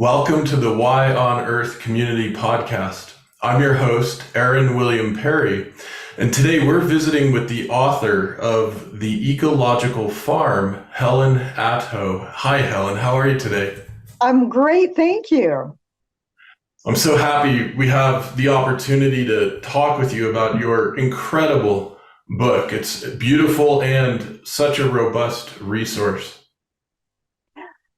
Welcome to the Why on Earth Community Podcast. I'm your host, Aaron William Perry, and today we're visiting with the author of The Ecological Farm, Helen Atthowe. Hi, Helen. How are you today? I'm great, thank you. I'm so happy we have the opportunity to talk with you about your incredible book. It's beautiful and such a robust resource.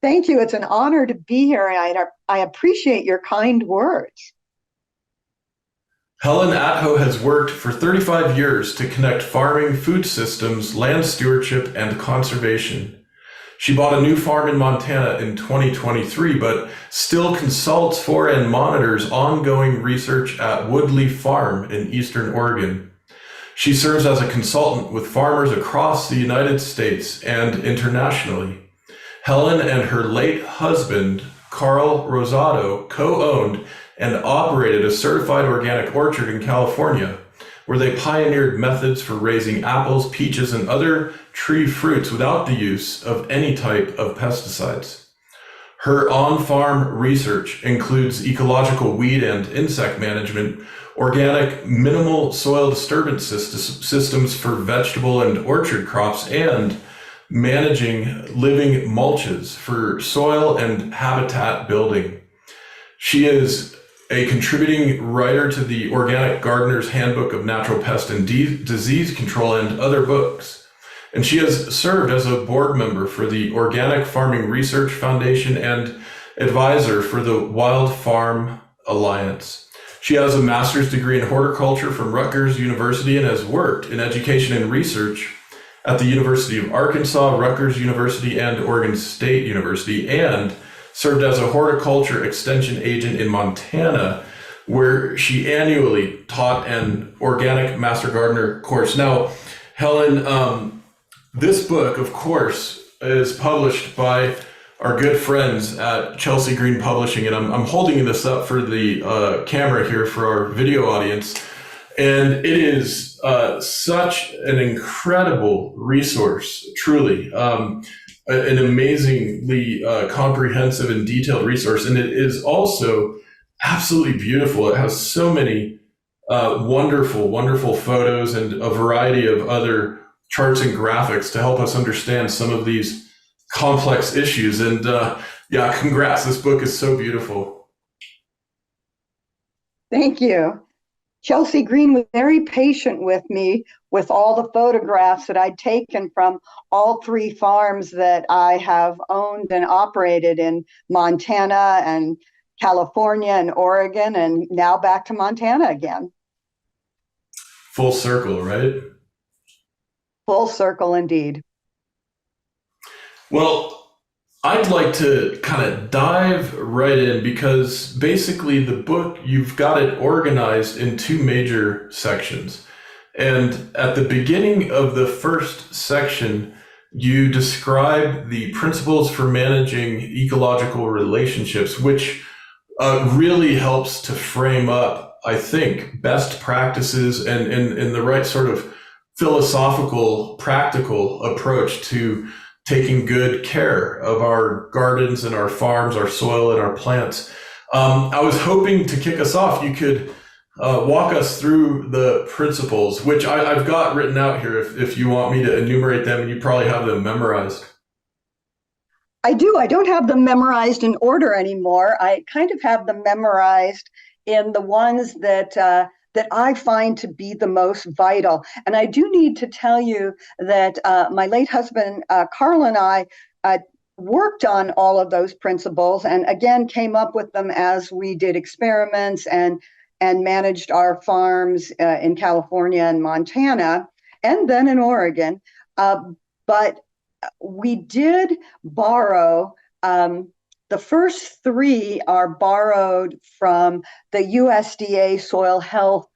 Thank you. It's an honor to be here, and I appreciate your kind words. Helen Atthowe has worked for 35 years to connect farming, food systems, land stewardship, and conservation. She bought a new farm in Montana in 2023, but still consults for and monitors ongoing research at Woodley Farm in Eastern Oregon. She serves as a consultant with farmers across the United States and internationally. Helen and her late husband, Carl Rosado, co-owned and operated a certified organic orchard in California, where they pioneered methods for raising apples, peaches, and other tree fruits without the use of any type of pesticides. Her on-farm research includes ecological weed and insect management, organic minimal soil disturbance systems for vegetable and orchard crops, and managing living mulches for soil and habitat building. She is a contributing writer to the Organic Gardener's Handbook of Natural Pest and Disease Control and other books. And she has served as a board member for the Organic Farming Research Foundation and advisor for the Wild Farm Alliance. She has a master's degree in horticulture from Rutgers University and has worked in education and research at the University of Arkansas, Rutgers University, and Oregon State University, and served as a horticulture extension agent in Montana, where she annually taught an organic master gardener course. Now, Helen, this book, of course, is published by our good friends at Chelsea Green Publishing, and I'm holding this up for the camera here for our video audience. And it is such an incredible resource, truly, an amazingly comprehensive and detailed resource. And it is also absolutely beautiful. It has so many wonderful, wonderful photos and a variety of other charts and graphics to help us understand some of these complex issues. And yeah, congrats. This book is so beautiful. Thank you. Chelsea Green was very patient with me with all the photographs that I'd taken from all three farms that I have owned and operated in Montana and California and Oregon, and now back to Montana again. Full circle, right? Full circle indeed. Well, I'd like to kind of dive right in because basically the book, you've got it organized in two major sections. And at the beginning of the first section, you describe the principles for managing ecological relationships, which really helps to frame up, I think, best practices and the right sort of philosophical, practical approach to taking good care of our gardens and our farms, our soil and our plants. I was hoping to kick us off, you could walk us through the principles, which I've got written out here if you want me to enumerate them, and you probably have them memorized. I do. I don't have them memorized in order anymore. I kind of have them memorized in the ones that I find to be the most vital. And I do need to tell you that my late husband, Carl, and I worked on all of those principles and again came up with them as we did experiments and managed our farms in California and Montana and then in Oregon. But we did borrow the first three are borrowed from the USDA Soil Health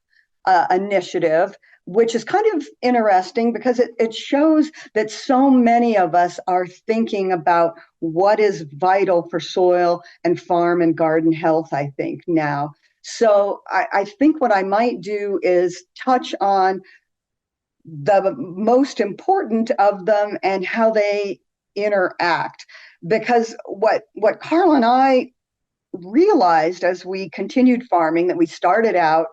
Initiative, which is kind of interesting because it shows that so many of us are thinking about what is vital for soil and farm and garden health, I think, now. So I think what I might do is touch on the most important of them and how they interact. Because what Carl and I realized as we continued farming that we started out,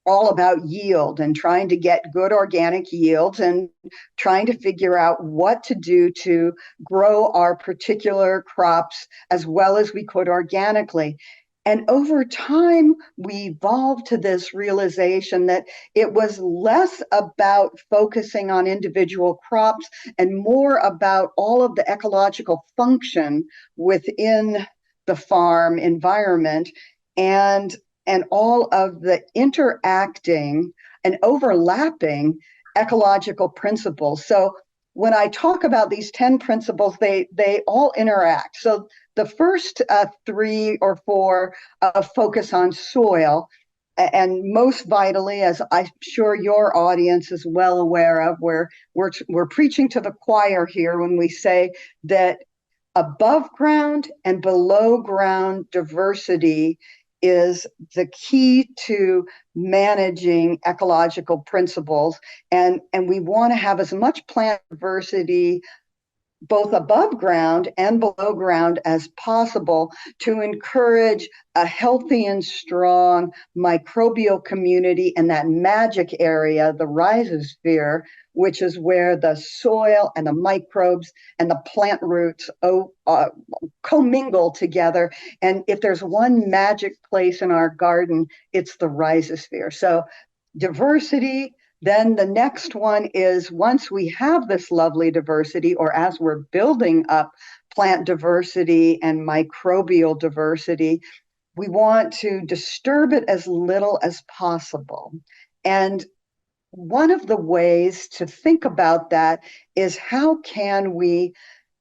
all about yield and trying to get good organic yields and trying to figure out what to do to grow our particular crops as well as we could organically. And over time, we evolved to this realization that it was less about focusing on individual crops and more about all of the ecological function within the farm environment and all of the interacting and overlapping ecological principles. So when I talk about these 10 principles, they all interact. So the first 3 or 4 focus on soil, and most vitally, as I'm sure your audience is well aware of, we're preaching to the choir here when we say that above ground and below ground diversity is the key to managing ecological principles. And we want to have as much plant diversity both above ground and below ground as possible to encourage a healthy and strong microbial community in that magic area, the rhizosphere, which is where the soil and the microbes and the plant roots commingle together. And if there's one magic place in our garden, it's the rhizosphere. So diversity. Then the next one is once we have this lovely diversity, or as we're building up plant diversity and microbial diversity, we want to disturb it as little as possible. And one of the ways to think about that is how can we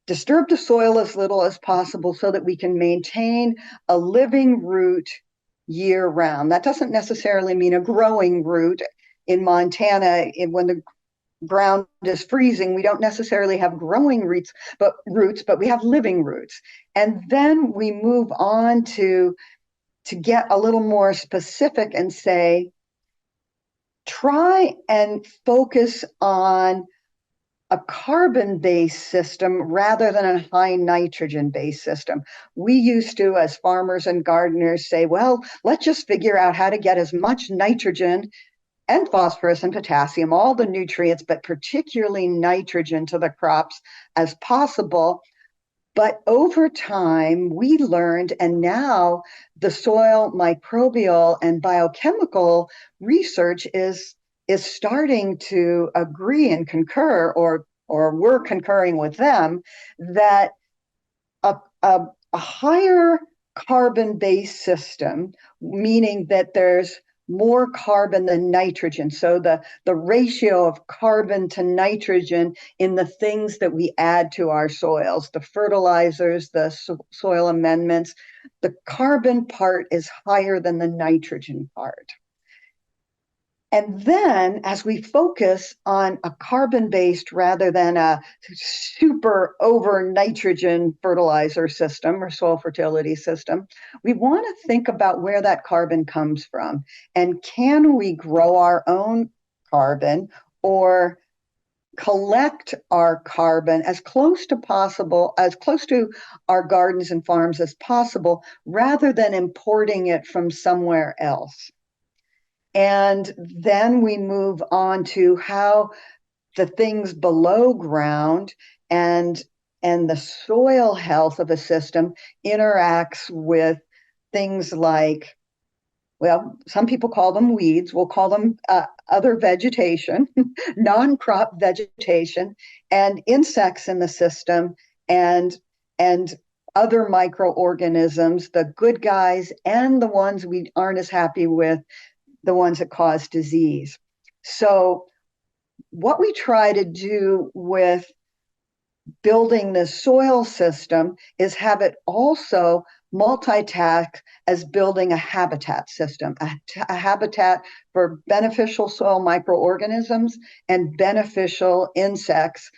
disturb the soil as little as possible so that we can maintain a living root year round. That doesn't necessarily mean a growing root. In Montana, when the ground is freezing, we don't necessarily have growing roots, but we have living roots. And then we move on to get a little more specific and say, try and focus on a carbon-based system rather than a high nitrogen-based system. We used to, as farmers and gardeners, say, well, let's just figure out how to get as much nitrogen and phosphorus and potassium, all the nutrients, but particularly nitrogen to the crops as possible. But over time, we learned, and now the soil microbial and biochemical research is starting to agree and concur, or we're concurring with them, that a higher carbon-based system, meaning that there's more carbon than nitrogen. So the ratio of carbon to nitrogen in the things that we add to our soils, the fertilizers, the soil amendments, the carbon part is higher than the nitrogen part. And then as we focus on a carbon-based rather than a super over nitrogen fertilizer system or soil fertility system, we want to think about where that carbon comes from. And can we grow our own carbon or collect our carbon as close to possible, as close to our gardens and farms as possible, rather than importing it from somewhere else? And then we move on to how the things below ground and the soil health of a system interacts with things like, well, some people call them weeds, we'll call them other vegetation, non-crop vegetation, and insects in the system, and other microorganisms, the good guys and the ones we aren't as happy with, the ones that cause disease. So what we try to do with building the soil system is have it also multitask as building a habitat system, a habitat for beneficial soil microorganisms and beneficial insects,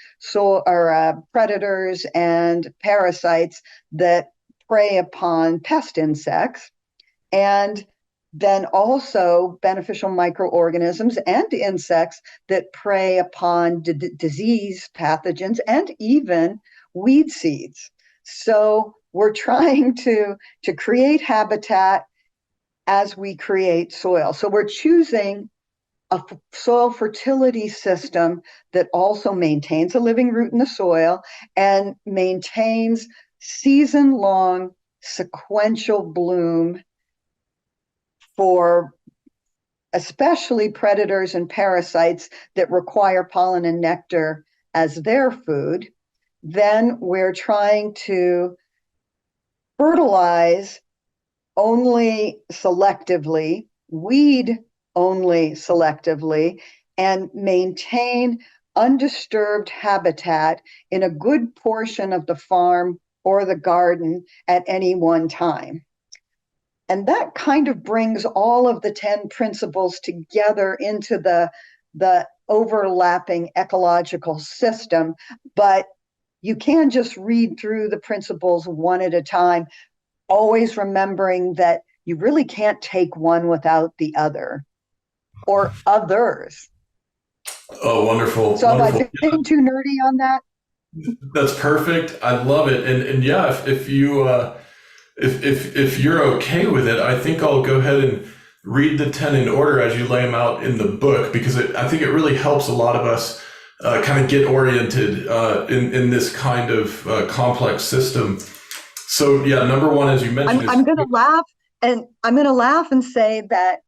predators and parasites that prey upon pest insects, and then also beneficial microorganisms and insects that prey upon disease pathogens and even weed seeds. So we're trying to create habitat as we create soil. So we're choosing a soil fertility system that also maintains a living root in the soil and maintains season-long sequential bloom for especially predators and parasites that require pollen and nectar as their food. Then we're trying to fertilize only selectively, weed only selectively, and maintain undisturbed habitat in a good portion of the farm or the garden at any one time. And that kind of brings all of the 10 principles together into the overlapping ecological system. But you can just read through the principles one at a time, always remembering that you really can't take one without the other or others. Oh, wonderful. So have I Wonderful. been too nerdy on that? That's perfect. I love it. And yeah, if you if you're okay with it, I think I'll go ahead and read the 10 in order as you lay them out in the book, because I think it really helps a lot of us kind of get oriented in this kind of complex system. So yeah, number one, as you mentioned, I'm going to laugh, and I'm going to laugh and say that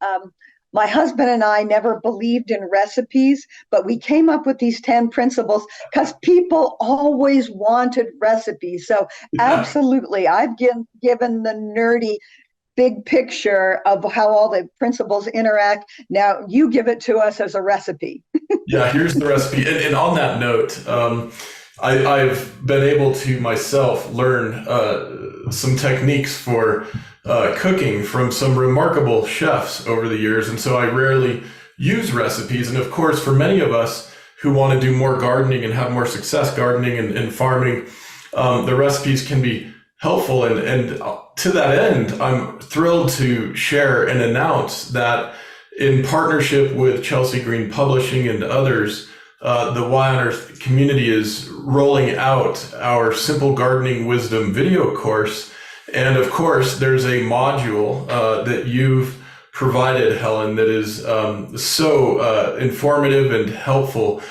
my husband and I never believed in recipes, but we came up with these 10 principles because people always wanted recipes. So absolutely, I've given the nerdy big picture of how all the principles interact. Now you give it to us as a recipe. yeah, here's the recipe. And on that note, I've been able to myself learn some techniques for cooking from some remarkable chefs over the years. And so I rarely use recipes. And of course, for many of us who want to do more gardening and have more success gardening and farming, the recipes can be helpful. And to that end, I'm thrilled to share and announce that in partnership with Chelsea Green Publishing and others, the Y on Earth community is rolling out our Simple Gardening Wisdom video course. And of course, there's a module that you've provided, Helen, that is so informative and helpful,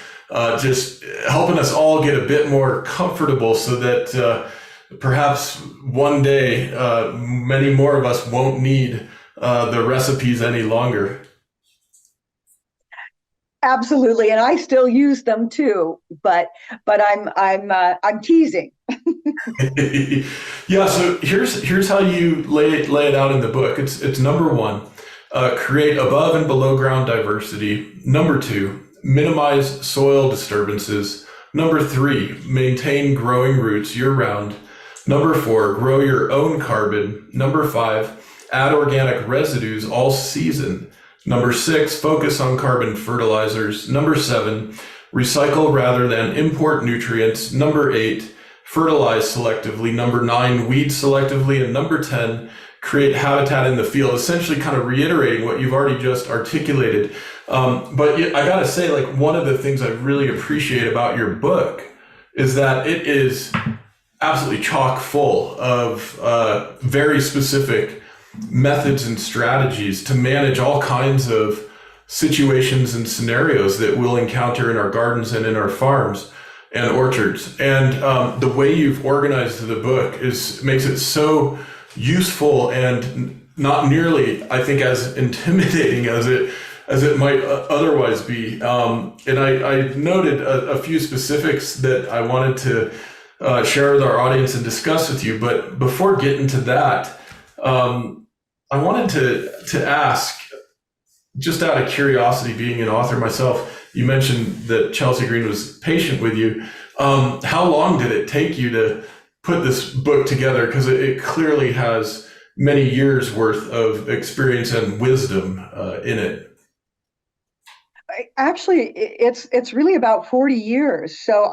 just helping us all get a bit more comfortable so that perhaps one day many more of us won't need the recipes any longer. Absolutely, and I still use them too, but I'm teasing. Yeah, so here's how you lay it out in the book. It's number one, create above and below ground diversity. Number two, minimize soil disturbances. Number three, maintain growing roots year round. Number four, grow your own carbon. Number five, add organic residues all season. Number six, focus on carbon fertilizers. Number seven, recycle rather than import nutrients. Number eight, fertilize selectively. Number nine, weed selectively. And number 10, create habitat in the field, essentially kind of reiterating what you've already just articulated. But I gotta say, like, one of the things I really appreciate about your book is that it is absolutely chock full of very specific methods and strategies to manage all kinds of situations and scenarios that we'll encounter in our gardens and in our farms and orchards. And the way you've organized the book makes it so useful and not nearly, I think, as intimidating as it might otherwise be. And I noted a few specifics that I wanted to share with our audience and discuss with you. But before getting to that, I wanted to ask, just out of curiosity, being an author myself, you mentioned that Chelsea Green was patient with you. How long did it take you to put this book together? Because it clearly has many years worth of experience and wisdom in it. Actually, it's really about 40 years. So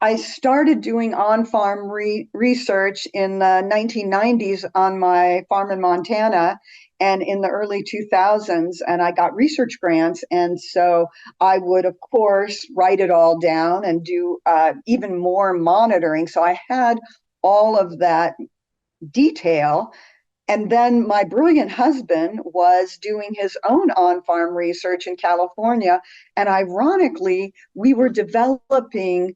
I started doing on-farm research in the 1990s on my farm in Montana and in the early 2000s, and I got research grants. And so I would, of course, write it all down and do even more monitoring. So I had all of that detail. And then my brilliant husband was doing his own on-farm research in California. And ironically, we were developing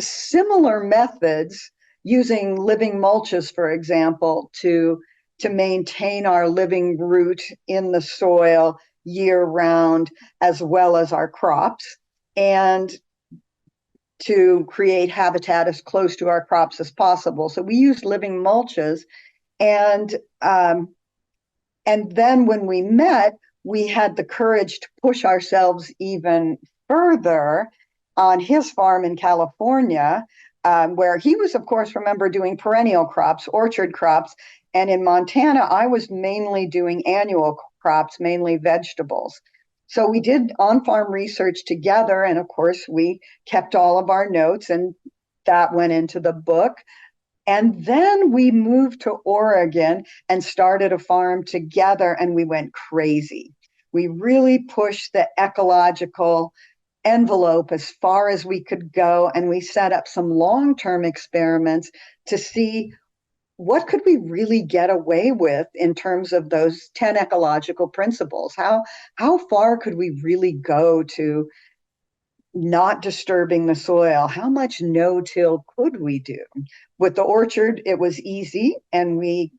similar methods using living mulches, for example, to maintain our living root in the soil year round, as well as our crops, and to create habitat as close to our crops as possible. So we used living mulches, and then when we met, we had the courage to push ourselves even further on his farm in California, where he was, of course, remember, doing perennial crops, orchard crops. And in Montana, I was mainly doing annual crops, mainly vegetables. So we did on-farm research together. And of course, we kept all of our notes, and that went into the book. And then we moved to Oregon and started a farm together, and we went crazy. We really pushed the ecological envelope as far as we could go, and we set up some long-term experiments to see what could we really get away with in terms of those 10 ecological principles. How far could we really go to not disturbing the soil? How much no-till could we do? With the orchard, it was easy, and we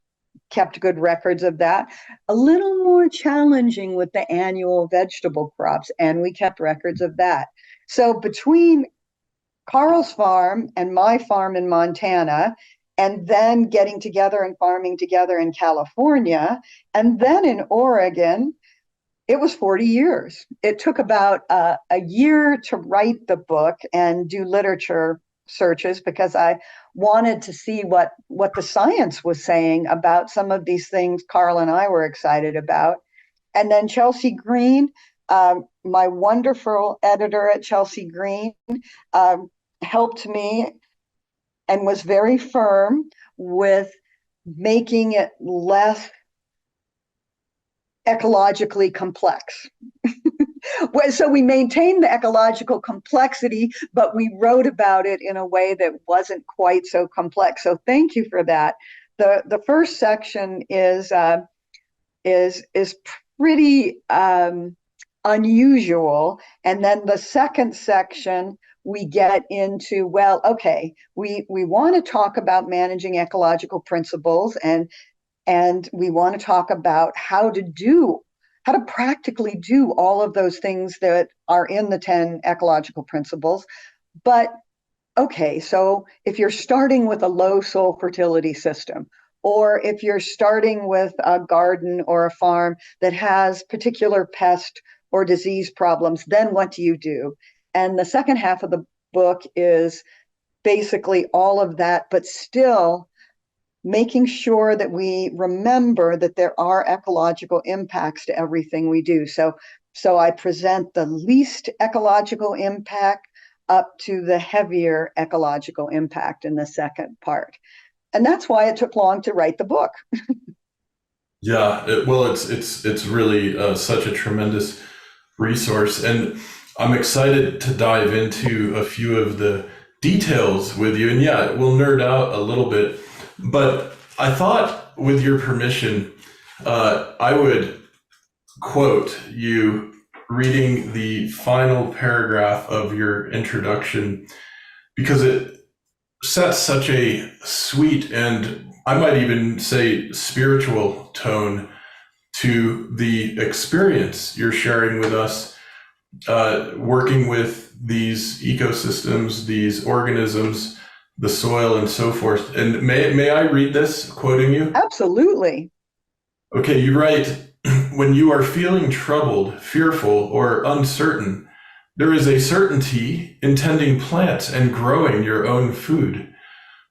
kept good records of that. A little more challenging with the annual vegetable crops, and we kept records of that. So between Carl's farm and my farm in Montana, and then getting together and farming together in California, and then in Oregon, it was 40 years. It took about a year to write the book and do literature searches, because I wanted to see what the science was saying about some of these things Carl and I were excited about. And then Chelsea Green, my wonderful editor at Chelsea Green, helped me and was very firm with making it less ecologically complex. So we maintained the ecological complexity, but we wrote about it in a way that wasn't quite so complex. So thank you for that. The first section is pretty unusual, and then the second section we get into, well, okay, we want to talk about managing ecological principles, and we want to talk about how to practically do all of those things that are in the 10 ecological principles. But okay, so if you're starting with a low soil fertility system, or if you're starting with a garden or a farm that has particular pest or disease problems, then what do you do? And the second half of the book is basically all of that, but still making sure that we remember that there are ecological impacts to everything we do. So I present the least ecological impact up to the heavier ecological impact in the second part. And that's why it took long to write the book. Yeah, it's really such a tremendous resource, and I'm excited to dive into a few of the details with you. And yeah, we'll nerd out a little bit, but I thought, with your permission, I would quote you reading the final paragraph of your introduction, because it sets such a sweet, and I might even say spiritual, tone to the experience you're sharing with us, working with these ecosystems, these organisms, the soil, and so forth. And may I read this, quoting you? Absolutely. Okay, you write, when you are feeling troubled, fearful, or uncertain, there is a certainty in tending plants and growing your own food,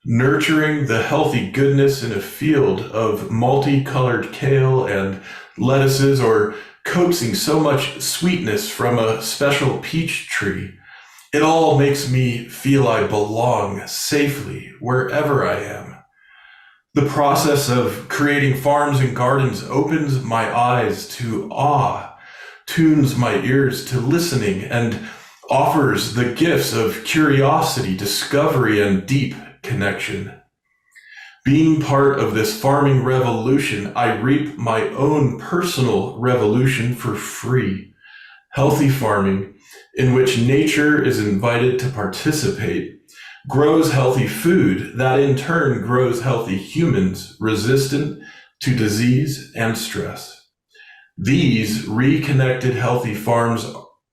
nurturing the healthy goodness in a field of multicolored kale and lettuces, or coaxing so much sweetness from a special peach tree. It all makes me feel I belong safely wherever I am. The process of creating farms and gardens opens my eyes to awe, tunes my ears to listening, and offers the gifts of curiosity, discovery, and deep connection. Being part of this farming revolution, I reap my own personal revolution for free. Healthy farming, in which nature is invited to participate, grows healthy food that in turn grows healthy humans resistant to disease and stress. These reconnected healthy farms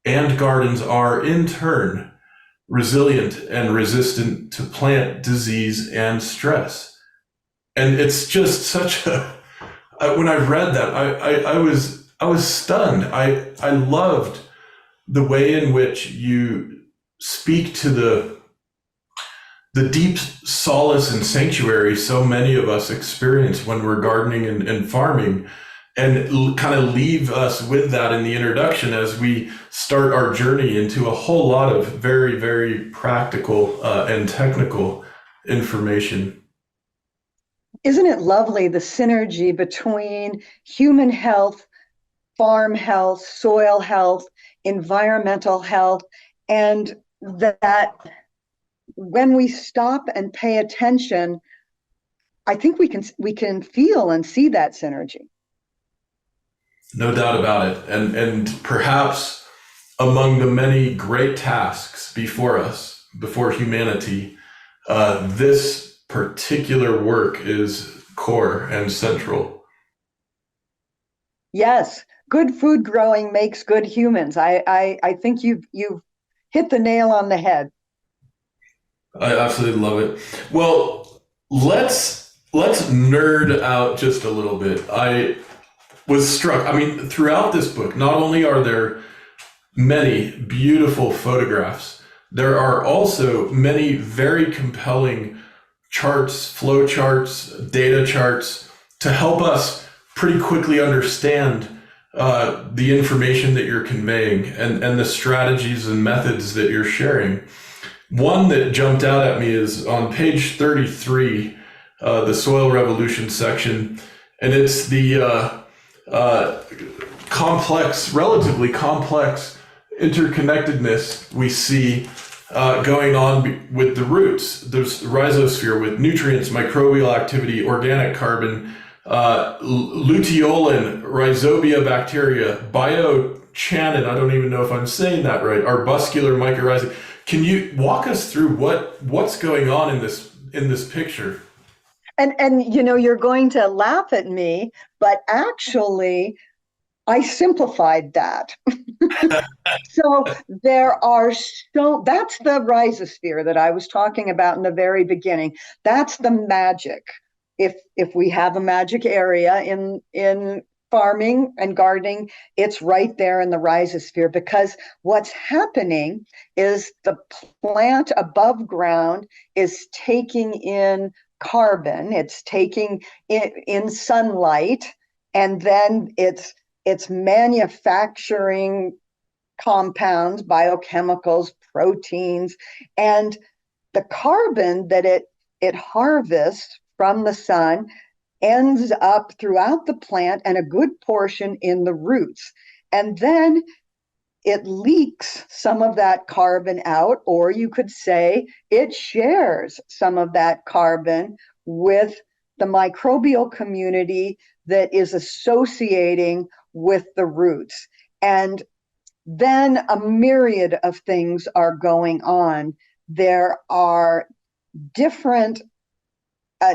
and gardens are in turn resilient and resistant to plant disease and stress. And it's just such a, when I read that, I was stunned. I loved the way in which you speak to the deep solace and sanctuary so many of us experience when we're gardening and farming, and kind of leave us with that in the introduction as we start our journey into a whole lot of very, very practical and technical information. Isn't it lovely, the synergy between human health, farm health, soil health, environmental health, and that when we stop and pay attention, I think we can feel and see that synergy. No doubt about it. And perhaps among the many great tasks before us, before humanity, this particular work is core and central. Yes, good food growing makes good humans. I think you've hit the nail on the head. I absolutely love it. Well, let's nerd out just a little bit. I was struck. I mean, throughout this book, not only are there many beautiful photographs, there are also many very compelling charts, flow charts, data charts to help us pretty quickly understand the information that you're conveying and the strategies and methods that you're sharing. One that jumped out at me is on page 33, the soil revolution section, and it's the relatively complex interconnectedness we see going on with the roots. There's rhizosphere with nutrients, microbial activity, organic carbon, luteolin, rhizobia bacteria, biochanin, I don't even know if I'm saying that right, arbuscular mycorrhizae. Can you walk us through what's going on in this picture? And you're going to laugh at me, but actually I simplified that. So that's the rhizosphere that I was talking about in the very beginning. That's the magic. If we have a magic area in farming and gardening, it's right there in the rhizosphere, because what's happening is the plant above ground is taking in carbon, it's taking in sunlight, and then it's manufacturing compounds, biochemicals, proteins, and the carbon that it harvests from the sun ends up throughout the plant and a good portion in the roots. And then it leaks some of that carbon out, or you could say it shares some of that carbon with the microbial community that is associating with the roots. And then a myriad of things are going on. There are different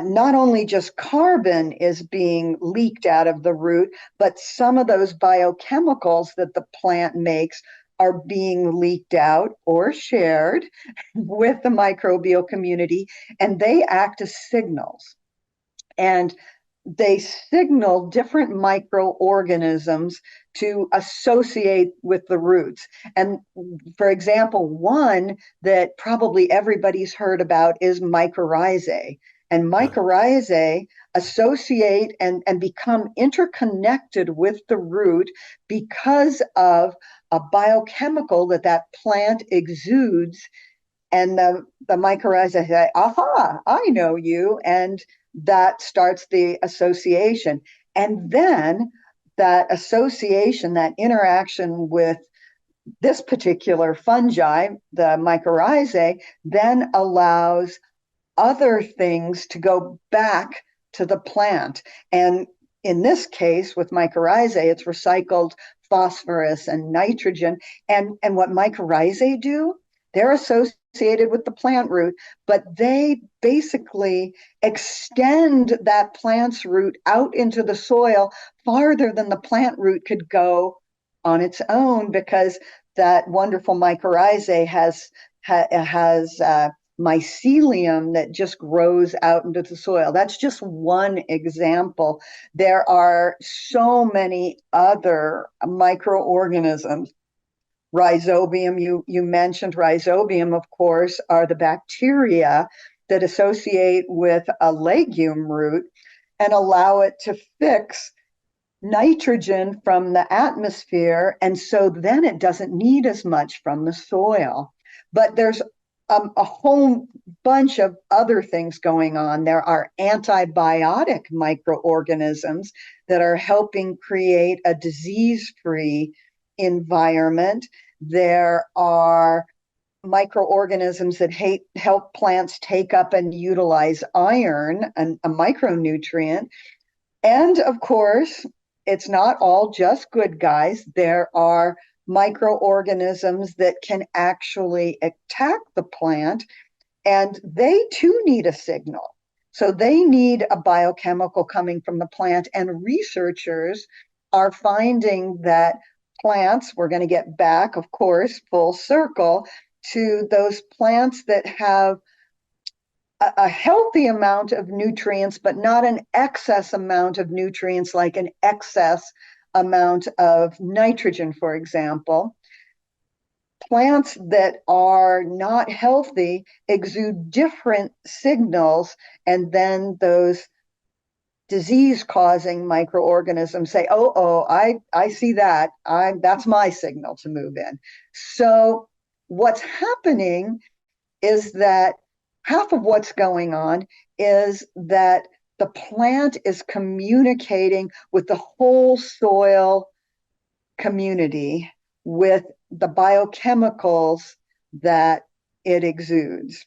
not only just carbon is being leaked out of the root, but some of those biochemicals that the plant makes are being leaked out or shared with the microbial community, and they act as signals. And they signal different microorganisms to associate with the roots. And for example, one that probably everybody's heard about is mycorrhizae. And mycorrhizae associate and become interconnected with the root because of a biochemical that plant exudes. And the mycorrhizae say, aha, I know you. And that starts the association. And then that association, that interaction with this particular fungi, the mycorrhizae, then allows other things to go back to the plant. And in this case, with mycorrhizae, it's recycled phosphorus and nitrogen. And what mycorrhizae do, they're associated with the plant root, but they basically extend that plant's root out into the soil farther than the plant root could go on its own, because that wonderful mycorrhizae has mycelium that just grows out into the soil. That's just one example. There are so many other microorganisms. Rhizobium, you mentioned rhizobium, of course, are the bacteria that associate with a legume root and allow it to fix nitrogen from the atmosphere. And so then it doesn't need as much from the soil. But there's a whole bunch of other things going on. There are antibiotic microorganisms that are helping create a disease-free environment. There are microorganisms that help plants take up and utilize iron, a micronutrient. And of course, it's not all just good guys. There are microorganisms that can actually attack the plant, and they too need a signal. So they need a biochemical coming from the plant, and researchers are finding that plants, we're going to get back, of course, full circle to those plants that have a healthy amount of nutrients, but not an excess amount of nutrients, like an excess amount of nitrogen, for example. Plants that are not healthy exude different signals, and then those disease-causing microorganisms say, oh, I see that. That's my signal to move in. So what's happening is that half of what's going on is that the plant is communicating with the whole soil community with the biochemicals that it exudes.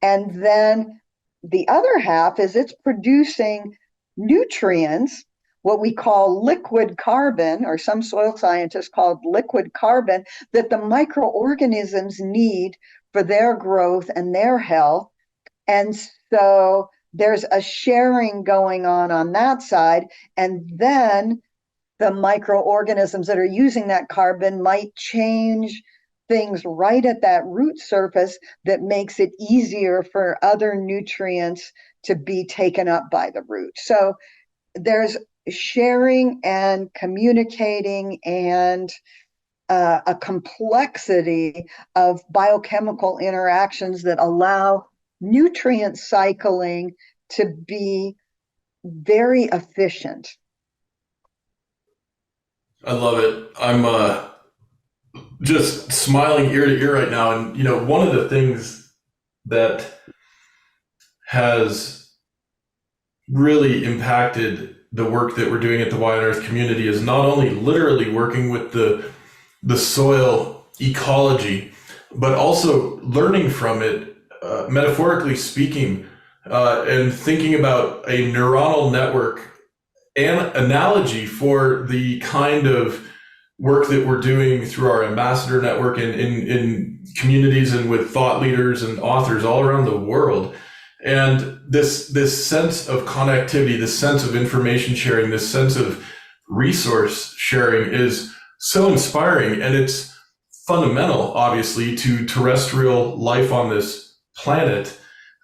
And then the other half is it's producing nutrients, what we call liquid carbon, or some soil scientists call liquid carbon, that the microorganisms need for their growth and their health. And so there's a sharing going on that side. And then the microorganisms that are using that carbon might change things right at that root surface that makes it easier for other nutrients to be taken up by the root. So there's sharing and communicating and a complexity of biochemical interactions that allow nutrient cycling to be very efficient. I love it. I'm just smiling ear to ear right now. And, one of the things that has really impacted the work that we're doing at the Wine and Earth community is not only literally working with the soil ecology, but also learning from it, metaphorically speaking, and thinking about a neuronal network and analogy for the kind of work that we're doing through our ambassador network in communities and with thought leaders and authors all around the world. And this sense of connectivity, this sense of information sharing, this sense of resource sharing is so inspiring, and it's fundamental, obviously, to terrestrial life on this planet.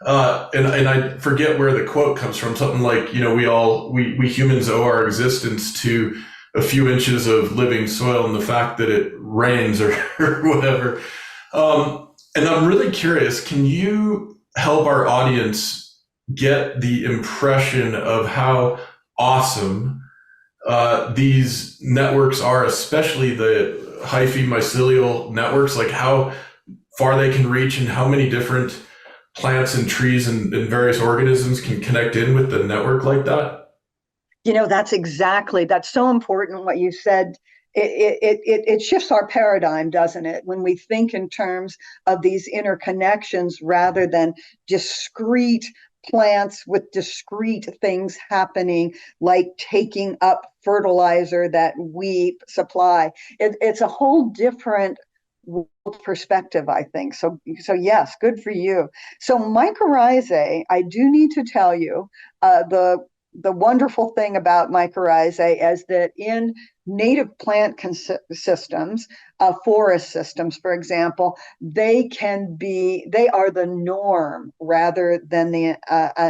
And I forget where the quote comes from, something like, we humans owe our existence to a few inches of living soil and the fact that it rains or whatever. And I'm really curious, can you help our audience get the impression of how awesome these networks are, especially the hyphae mycelial networks, like how far they can reach and how many different plants and trees and various organisms can connect in with the network like that? That's so important what you said, it shifts our paradigm, doesn't it? When we think in terms of these interconnections rather than discrete plants with discrete things happening, like taking up fertilizer that we supply. It's a whole different perspective, I think. So yes, good for you. So mycorrhizae, I do need to tell you, the wonderful thing about mycorrhizae is that in native plant systems, forest systems, for example, they are the norm rather than the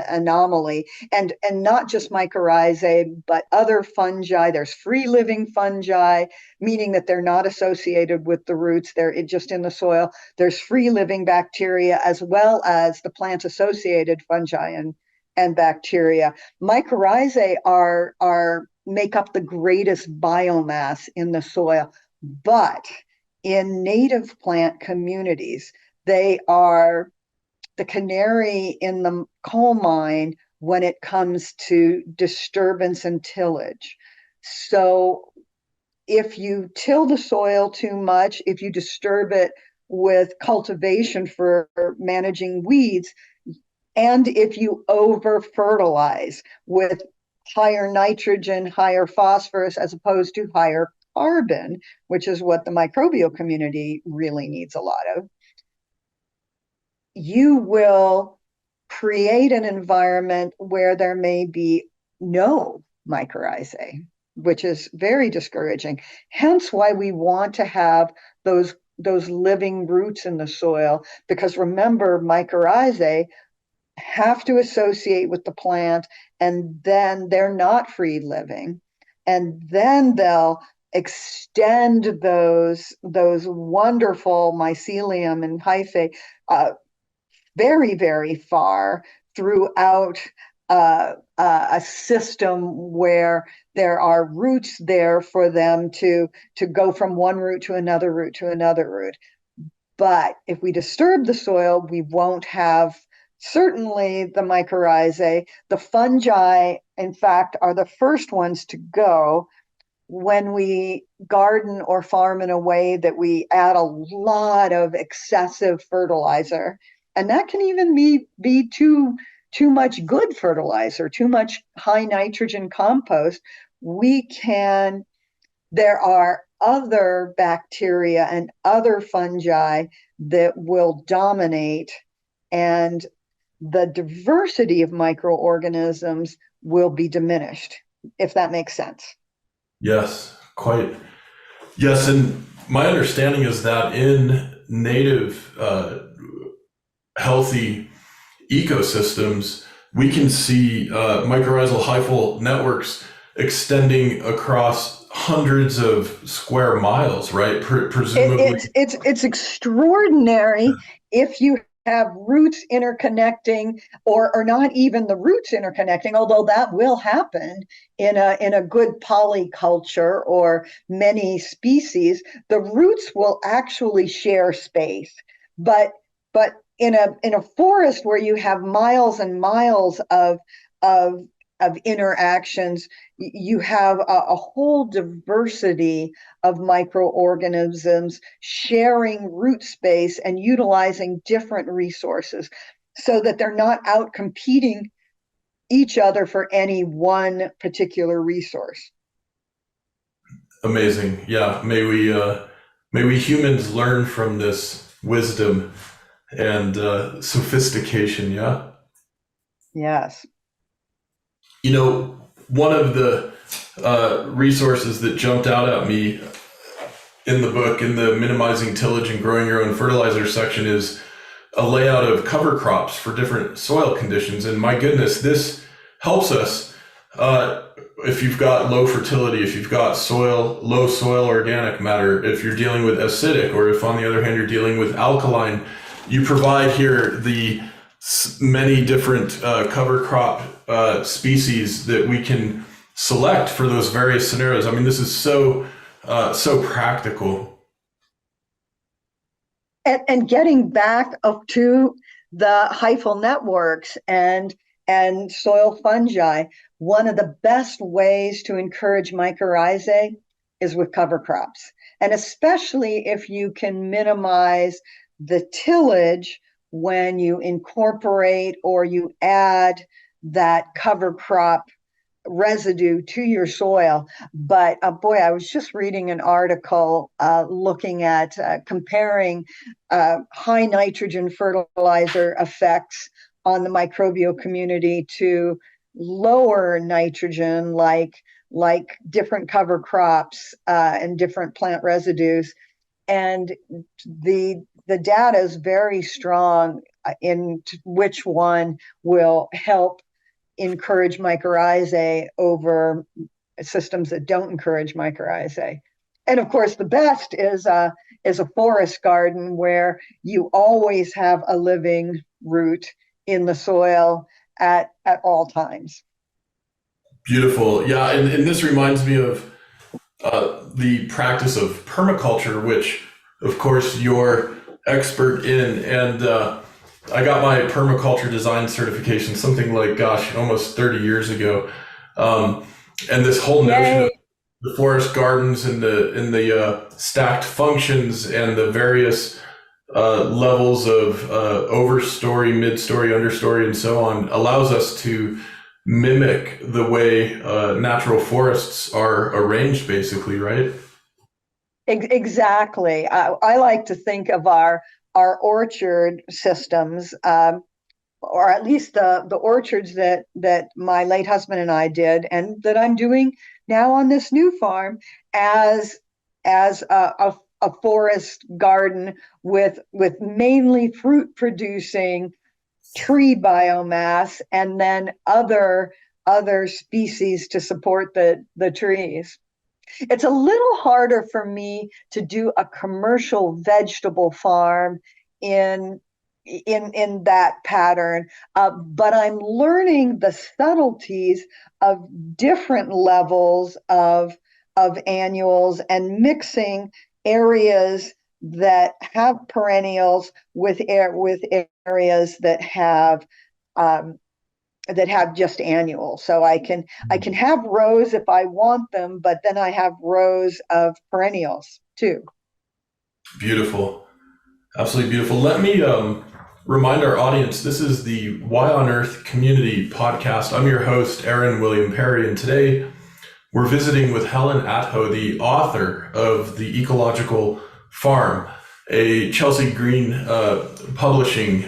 anomaly. And not just mycorrhizae, but other fungi. There's free living fungi, meaning that they're not associated with the roots. They're just in the soil. There's free living bacteria as well as the plant associated fungi and bacteria. Mycorrhizae make up the greatest biomass in the soil, but in native plant communities, they are the canary in the coal mine when it comes to disturbance and tillage. So if you till the soil too much, if you disturb it with cultivation for managing weeds, and if you over fertilize with higher nitrogen, higher phosphorus, as opposed to higher carbon, which is what the microbial community really needs a lot of, you will create an environment where there may be no mycorrhizae, which is very discouraging. Hence why we want to have those living roots in the soil, because remember, mycorrhizae have to associate with the plant, and then they're not free living, and then they'll extend those wonderful mycelium and hyphae very, very far throughout a system where there are roots there for them to go from one root to another root to another root. But if we disturb the soil, we won't have certainly the mycorrhizae. The fungi, in fact, are the first ones to go when we garden or farm in a way that we add a lot of excessive fertilizer. And that can even be too much good fertilizer, too much high nitrogen compost. There are other bacteria and other fungi that will dominate, and the diversity of microorganisms will be diminished, if that makes sense. Yes, quite. Yes, and my understanding is that in native healthy ecosystems, we can see mycorrhizal hyphal networks extending across hundreds of square miles, right? Presumably. It's extraordinary if you have roots interconnecting, or not even the roots interconnecting, although that will happen in a good polyculture or many species. The roots will actually share space, but in a forest where you have miles and miles of interactions, you have a whole diversity of microorganisms sharing root space and utilizing different resources, so that they're not out competing each other for any one particular resource. Amazing. Yeah. May we humans learn from this wisdom and sophistication. Yeah. Yes. You know, one of the resources that jumped out at me in the book, in the Minimizing Tillage and Growing Your Own Fertilizer section, is a layout of cover crops for different soil conditions. And my goodness, this helps us if you've got low fertility, if you've got low soil organic matter, if you're dealing with acidic, or if on the other hand you're dealing with alkaline. You provide here the many different cover crop species that we can select for those various scenarios. I mean, this is so practical. And getting back up to the hyphal networks and soil fungi, one of the best ways to encourage mycorrhizae is with cover crops. And especially if you can minimize the tillage when you incorporate or you add that cover crop residue to your soil. But boy, I was just reading an article looking at comparing high nitrogen fertilizer effects on the microbial community to lower nitrogen, like different cover crops and different plant residues. And the data is very strong in which one will help encourage mycorrhizae over systems that don't encourage mycorrhizae. And of course, the best is a forest garden where you always have a living root in the soil at all times. Beautiful. Yeah, and this reminds me of the practice of permaculture, which, of course, you're expert in. And I got my permaculture design certification something like, gosh, almost 30 years ago. And this whole notion of the forest gardens and the stacked functions and the various levels of overstory, midstory, understory, and so on allows us to mimic the way natural forests are arranged, basically, right? Exactly. I like to think of our orchard systems, or at least the orchards that my late husband and I did, and that I'm doing now on this new farm, as a forest garden with mainly fruit producing tree biomass, and then other species to support the trees. It's a little harder for me to do a commercial vegetable farm in that pattern, but I'm learning the subtleties of different levels of annuals and mixing areas that have perennials with areas that have just annuals. So I can have rows if I want them, but then I have rows of perennials too. Beautiful. Absolutely beautiful. Let me remind our audience, this is the Why on Earth Community Podcast. I'm your host, Aaron William Perry, and today we're visiting with Helen Atthowe, the author of The Ecological Farm, a Chelsea Green publishing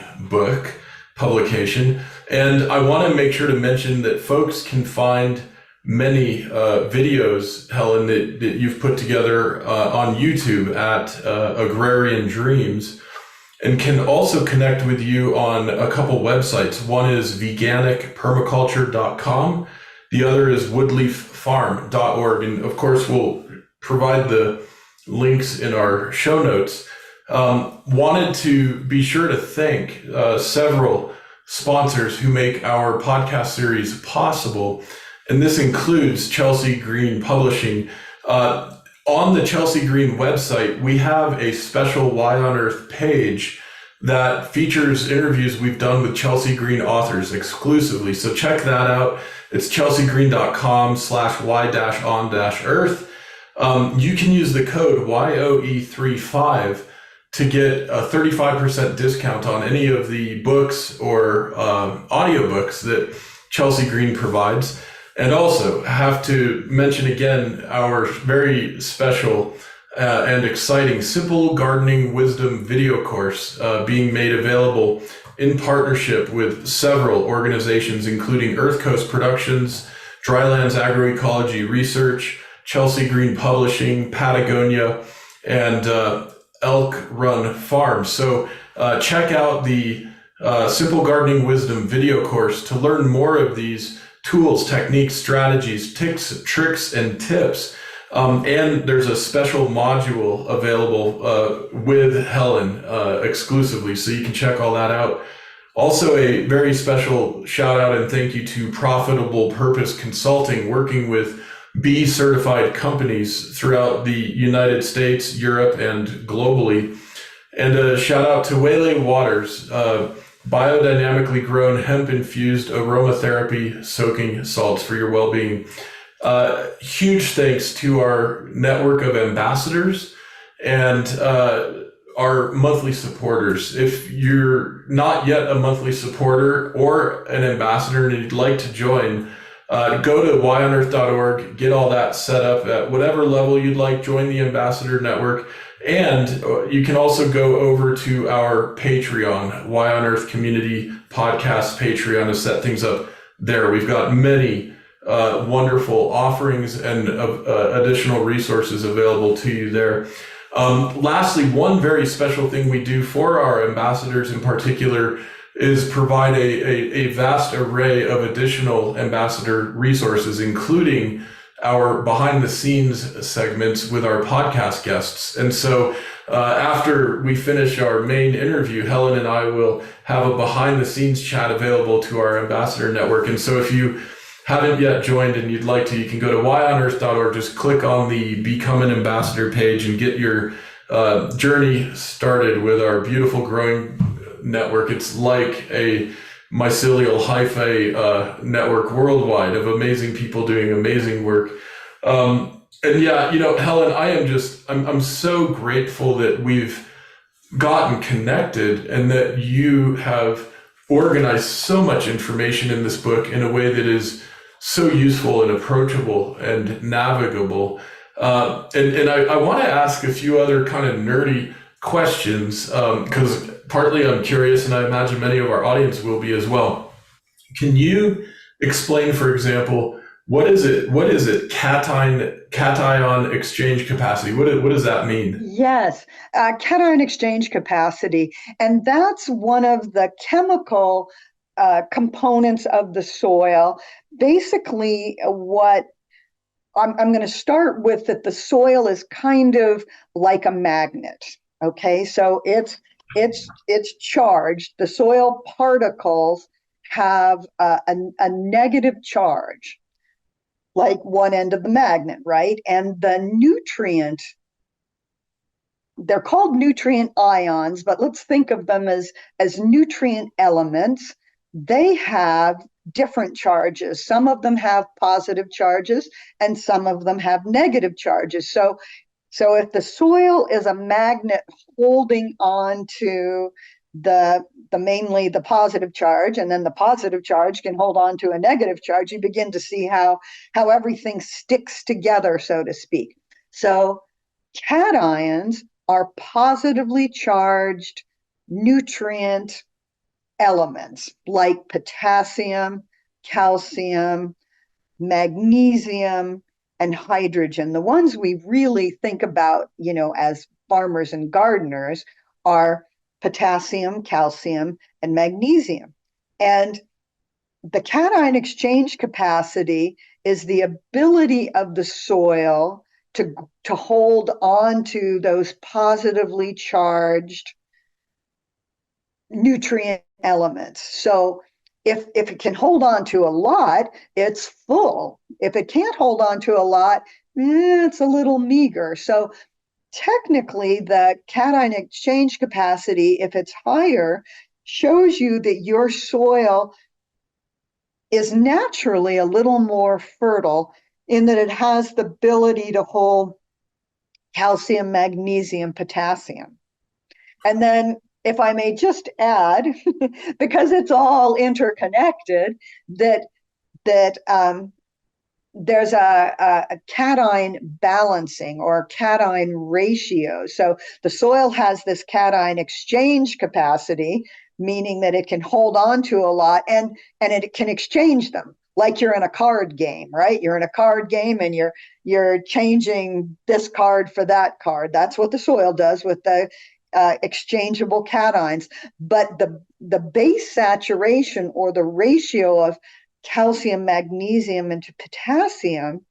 publication. And I want to make sure to mention that folks can find many videos, Helen, that you've put together on YouTube at Agrarian Dreams, and can also connect with you on a couple websites. One is veganicpermaculture.com. The other is woodleaffarm.org. And of course, we'll provide the links in our show notes. Wanted to be sure to thank several sponsors who make our podcast series possible. And this includes Chelsea Green Publishing. On the Chelsea Green website, we have a special Why on Earth page that features interviews we've done with Chelsea Green authors exclusively. So check that out. It's chelseagreen.com/y-on-earth. You can use the code YOE35 to get a 35% discount on any of the books or audiobooks that Chelsea Green provides. And also have to mention again our very special and exciting Simple Gardening Wisdom video course being made available in partnership with several organizations, including Earth Coast Productions, Drylands Agroecology Research, Chelsea Green Publishing, Patagonia, and Elk Run Farm. So check out the Simple Gardening Wisdom video course to learn more of these tools, techniques, strategies, tricks, and tips. And there's a special module available with Helen exclusively, so you can check all that out. Also, a very special shout out and thank you to Profitable Purpose Consulting, working with bee certified companies throughout the United States, Europe, and globally. And a shout out to Waylay Waters, biodynamically grown hemp infused aromatherapy soaking salts for your well-being. Huge thanks to our network of ambassadors and our monthly supporters. If you're not yet a monthly supporter or an ambassador and you'd like to join, go to whyonearth.org, get all that set up at whatever level you'd like, join the ambassador network. And you can also go over to our Patreon, Why on Earth Community Podcast Patreon, to set things up there. We've got many wonderful offerings and additional resources available to you there. Lastly, one very special thing we do for our ambassadors in particular is provide a vast array of additional ambassador resources, including our behind the scenes segments with our podcast guests. And so after we finish our main interview, Helen and I will have a behind the scenes chat available to our ambassador network. And so if you haven't yet joined and you'd like to, you can go to whyonearth.org, just click on the Become an Ambassador page and get your journey started with our beautiful growing network. It's like a mycelial hyphae network worldwide of amazing people doing amazing work. And yeah, Helen, I'm so grateful that we've gotten connected and that you have organized so much information in this book in a way that is so useful and approachable and navigable. And I want to ask a few other kind of nerdy questions, because partly I'm curious, and I imagine many of our audience will be as well. Can you explain, for example, what is it? Cation exchange capacity. What does that mean? Yes, cation exchange capacity. And that's one of the chemical components of the soil. Basically, what I'm going to start with, that the soil is kind of like a magnet. Okay, so it's charged. The soil particles have a negative charge, like one end of the magnet, right? And the nutrient, they're called nutrient ions, but let's think of them as nutrient elements. They have different charges. Some of them have positive charges and some of them have negative charges. So if the soil is a magnet holding on to the mainly the positive charge, and then the positive charge can hold on to a negative charge, you begin to see how everything sticks together, so to speak. So cations are positively charged nutrient elements like potassium, calcium, magnesium, and hydrogen. The ones we really think about, as farmers and gardeners are potassium, calcium, and magnesium. And the cation exchange capacity is the ability of the soil to hold on to those positively charged nutrient elements. So if it can hold on to a lot, it's full. If it can't hold on to a lot, it's a little meager. So technically, the cation exchange capacity, if it's higher, shows you that your soil is naturally a little more fertile in that it has the ability to hold calcium, magnesium, potassium. And then, if I may just add, because it's all interconnected, that there's a cation balancing or cation ratio. So the soil has this cation exchange capacity, meaning that it can hold on to a lot and it can exchange them. Like you're in a card game, right? You're in a card game and you're changing this card for that card. That's what the soil does with the exchangeable cations. But the base saturation, or the ratio of calcium, magnesium, and potassium,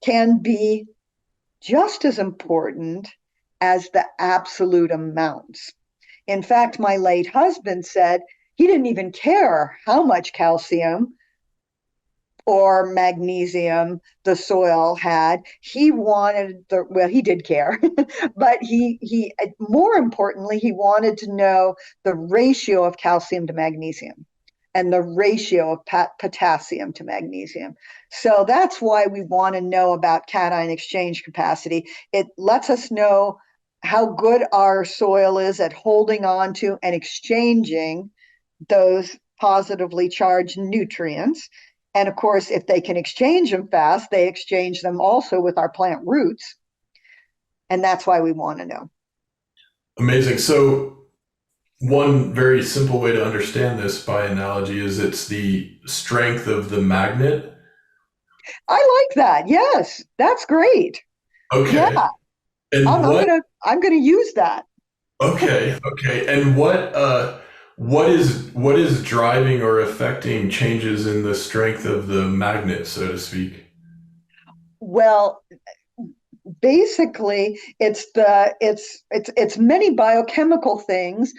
can be just as important as the absolute amounts. In fact, my late husband said he didn't even care how much calcium or magnesium the soil had. He wanted he did care, but he more importantly, he wanted to know the ratio of calcium to magnesium. and the ratio of potassium to magnesium. So that's why we want to know about cation exchange capacity. It lets us know how good our soil is at holding on to and exchanging those positively charged nutrients. And of course, if they can exchange them fast, they exchange them also with our plant roots. And that's why we want to know. Amazing. So one very simple way to understand this by analogy is it's the strength of the magnet. I like that. Yes, that's great. Yeah, Okay. And I'm what gonna I'm gonna use that. okay, okay. And what is driving or affecting changes in the strength of the magnet, so to speak? Well, basically it's many biochemical things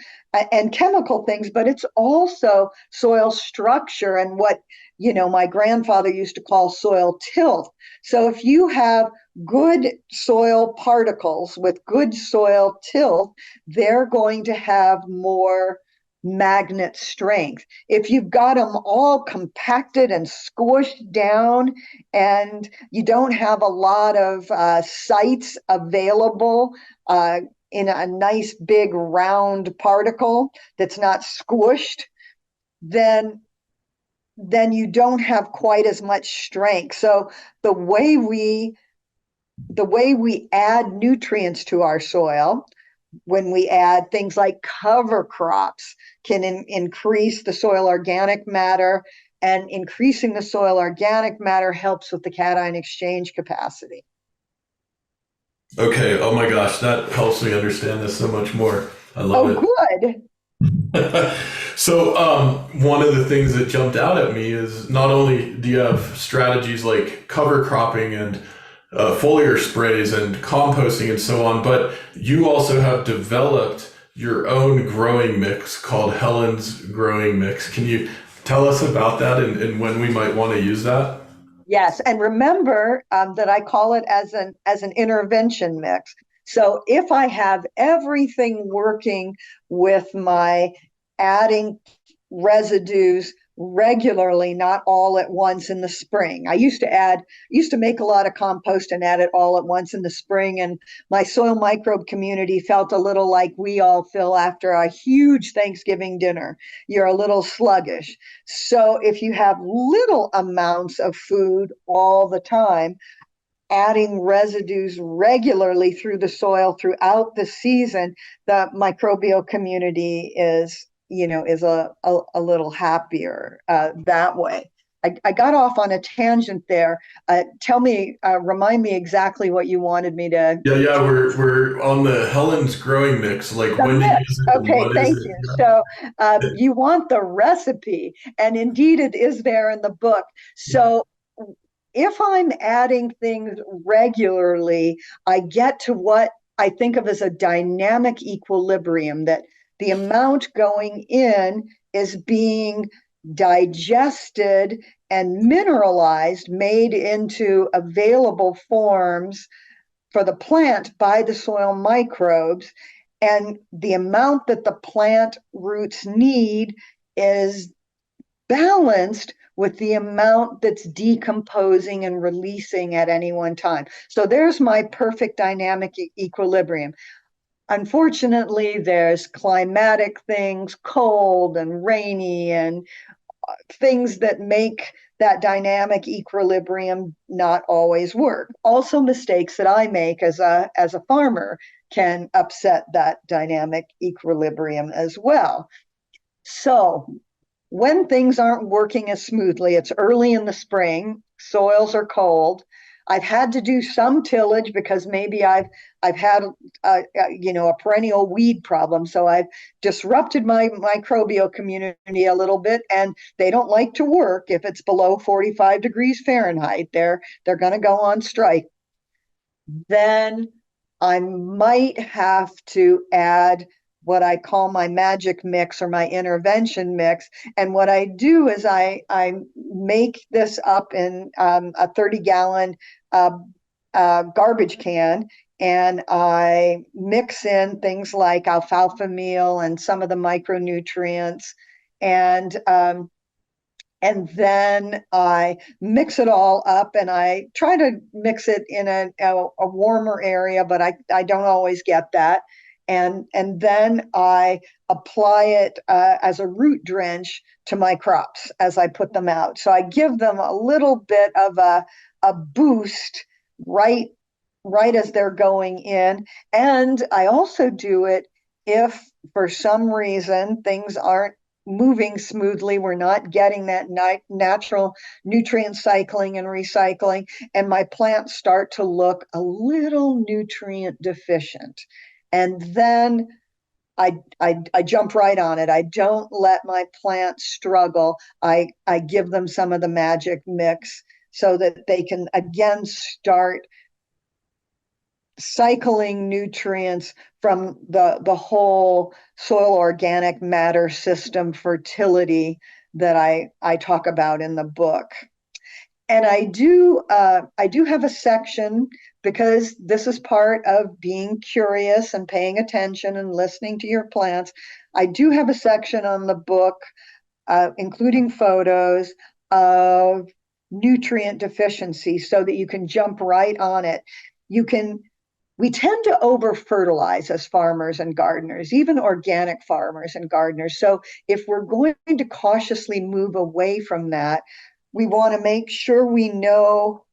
and chemical things, but it's also soil structure and what my grandfather used to call soil tilth. So if you have good soil particles with good soil tilth, they're going to have more magnet strength. If you've got them all compacted and squished down and you don't have a lot of sites available in a nice big round particle that's not squished, then you don't have quite as much strength. So the way we add nutrients to our soil, when we add things like cover crops, can increase the soil organic matter, and increasing the soil organic matter helps with the cation exchange capacity. Okay. Oh my gosh, that helps me understand this so much more. I love Oh, it. good. So, one of the things that jumped out at me is not only do you have strategies like cover cropping and foliar sprays and composting and so on, but you also have developed your own growing mix called Helen's Growing Mix. Can you tell us about that and when we might want to use that? Yes, and remember that I call it as an intervention mix. So if I have everything working with my adding residues regularly, not all at once in the spring. I used to make a lot of compost and add it all at once in the spring. And my soil microbe community felt a little like we all feel after a huge Thanksgiving dinner. You're a little sluggish. So if you have little amounts of food all the time, adding residues regularly through the soil throughout the season, the microbial community is a little happier that way. I got off on a tangent there. Remind me exactly what you wanted me to. Yeah, yeah, we're on the Helen's Growing Mix. Like The when to mix. use it and Okay, what is thank it? you. So you want the recipe, and indeed it is there in the book. So if I'm adding things regularly, I get to what I think of as a dynamic equilibrium, that the amount going in is being digested and mineralized, made into available forms for the plant by the soil microbes. And the amount that the plant roots need is balanced with the amount that's decomposing and releasing at any one time. So there's my perfect dynamic equilibrium. Unfortunately, there's climatic things, cold and rainy, and things that make that dynamic equilibrium not always work. Also, mistakes that I make as a farmer can upset that dynamic equilibrium as well. So when things aren't working as smoothly, it's early in the spring, soils are cold. I've had to do some tillage because maybe I've had a perennial weed problem, so I've disrupted my microbial community a little bit, and they don't like to work if it's below 45 degrees Fahrenheit. They're going to go on strike. Then I might have to add what I call my magic mix or my intervention mix. And what I do is I make this up in a 30-gallon garbage can, and I mix in things like alfalfa meal and some of the micronutrients. And And then I mix it all up, and I try to mix it in a warmer area, but I don't always get that. And then I apply it as a root drench to my crops as I put them out. So I give them a little bit of a boost right right as they're going in. And I also do it if for some reason things aren't moving smoothly, we're not getting that natural nutrient cycling and recycling, and my plants start to look a little nutrient deficient. And then I jump right on it. I don't let my plants struggle. I give them some of the magic mix so that they can again start cycling nutrients from the whole soil organic matter system fertility that I talk about in the book. And I do have a section, because this is part of being curious and paying attention and listening to your plants. I do have a section on the book, including photos of nutrient deficiency, so that you can jump right on it. You can We tend to over fertilize as farmers and gardeners, even organic farmers and gardeners. So if we're going to cautiously move away from that, we want to make sure we know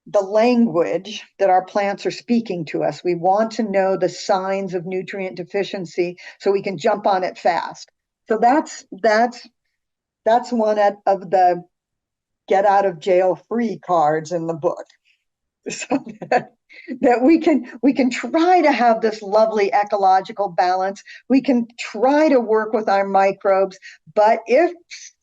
the language that our plants are speaking to us. We want to know the signs of nutrient deficiency so we can jump on it fast. So that's one of the get out of jail free cards in the book. So that we can try to have this lovely ecological balance. We can try to work with our microbes, but if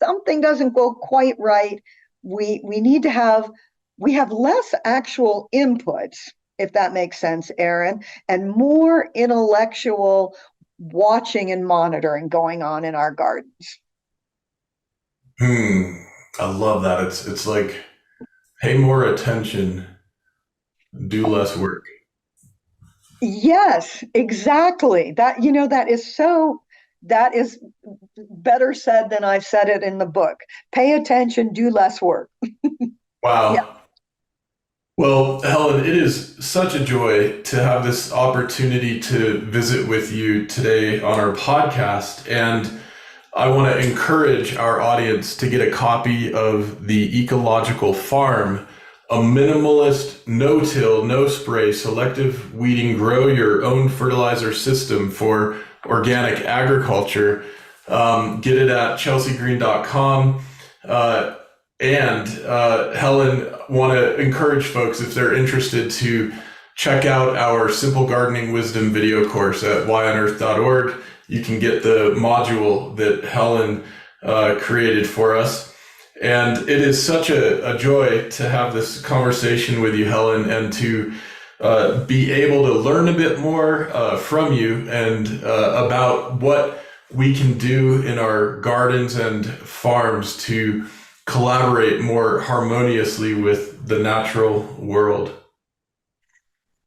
something doesn't go quite right, we need to have less actual inputs, if that makes sense, Erin, and more intellectual watching and monitoring going on in our gardens. Hmm. I love that. It's like pay more attention, do less work. Yes, exactly. That is better said than I've said it in the book. Pay attention, do less work. Yeah. Wow. Well, Helen, it is such a joy to have this opportunity to visit with you today on our podcast. And I want to encourage our audience to get a copy of the Ecological Farm, a minimalist, no-till, no-spray, selective weeding, grow your own fertilizer system for organic agriculture. Get it at chelseagreen.com. And Helen, want to encourage folks, if they're interested, to check out our Simple Gardening Wisdom video course at whyonearth.org. You can get the module that Helen created for us. And it is such a joy to have this conversation with you, Helen, and to be able to learn a bit more from you and about what we can do in our gardens and farms to collaborate more harmoniously with the natural world.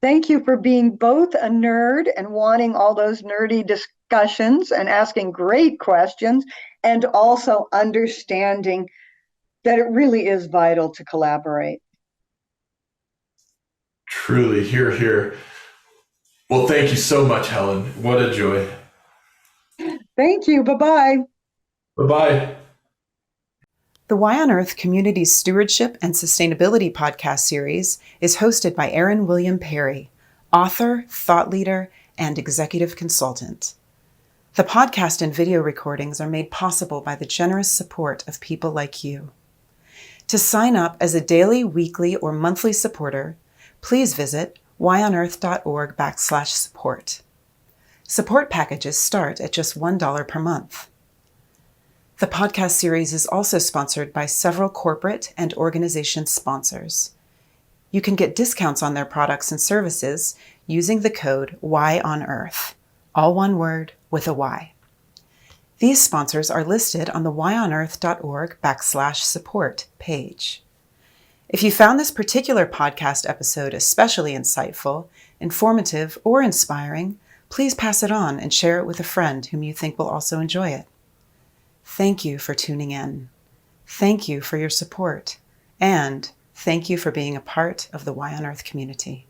Thank you for being both a nerd and wanting all those nerdy discussions and asking great questions, and also understanding that it really is vital to collaborate. Truly, hear, hear. Well, thank you so much, Helen. What a joy. Thank you. Bye-bye. Bye-bye. The Why on Earth Community Stewardship and Sustainability podcast series is hosted by Aaron William Perry, author, thought leader, and executive consultant. The podcast and video recordings are made possible by the generous support of people like you. To sign up as a daily, weekly, or monthly supporter, please visit whyonearth.org/support. Support packages start at just $1 per month. The podcast series is also sponsored by several corporate and organization sponsors. You can get discounts on their products and services using the code WHYONEARTH, all one word with a Y. These sponsors are listed on the whyonearth.org/support page. If you found this particular podcast episode especially insightful, informative, or inspiring, please pass it on and share it with a friend whom you think will also enjoy it. Thank you for tuning in. Thank you for your support, and thank you for being a part of the Y on Earth community.